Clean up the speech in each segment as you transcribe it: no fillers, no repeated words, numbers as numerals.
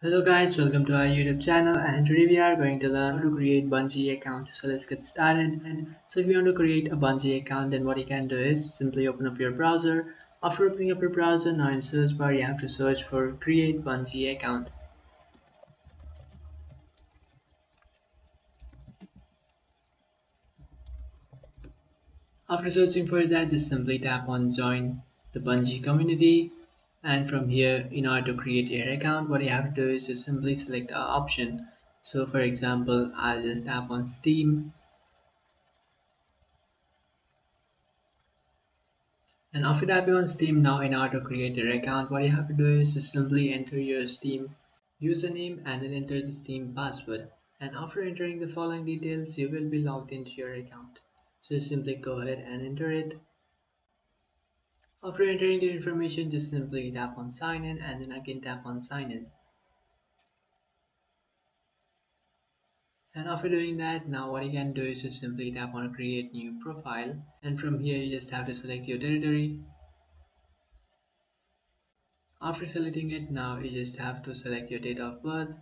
Hello guys, welcome to our YouTube channel, and today we are going to learn how to create Bungie account. So let's get started. So if you want to create a Bungie account, then what you can do is simply open up your browser. After opening up your browser, now in search bar you have to search for create Bungie account. After searching for that, just simply tap on join the Bungie community. And from here, in order to create your account, what you have to do is just simply select an option. So for example, I'll just tap on Steam. And after tapping on Steam, now in order to create your account, what you have to do is just simply enter your Steam username and then enter the Steam password. And after entering the following details, you will be logged into your account. So just simply go ahead and enter it. After entering the information, just simply tap on sign in and then again tap on sign in. And after doing that, now what you can do is just simply tap on create new profile. And from here, you just have to select your territory. After selecting it, now you just have to select your date of birth.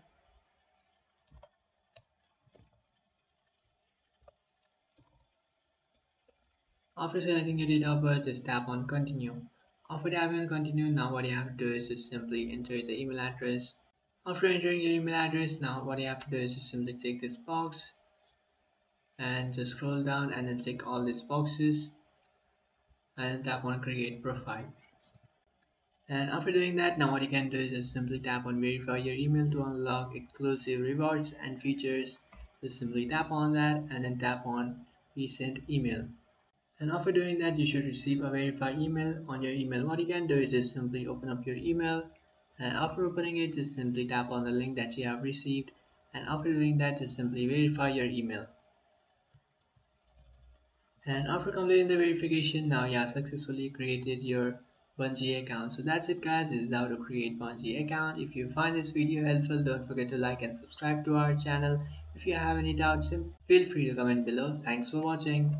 After selecting your date of birth, just tap on continue. After tapping on continue, now what you have to do is just simply enter the email address. After entering your email address, now what you have to do is just simply check this box and just scroll down and then check all these boxes and then tap on create profile. And after doing that, now what you can do is just simply tap on verify your email to unlock exclusive rewards and features. Just simply tap on that and then tap on resend email. And after doing that, you should receive a verified email on your email. What you can do is just simply open up your email, and after opening it, just simply tap on the link that you have received. And after doing that, just simply verify your email. And after completing the verification, now you have successfully created your Bungie account. So that's it guys, this is how to create Bungie account. If you find this video helpful, don't forget to like and subscribe to our channel. If you have any doubts, feel free to comment below. Thanks for watching.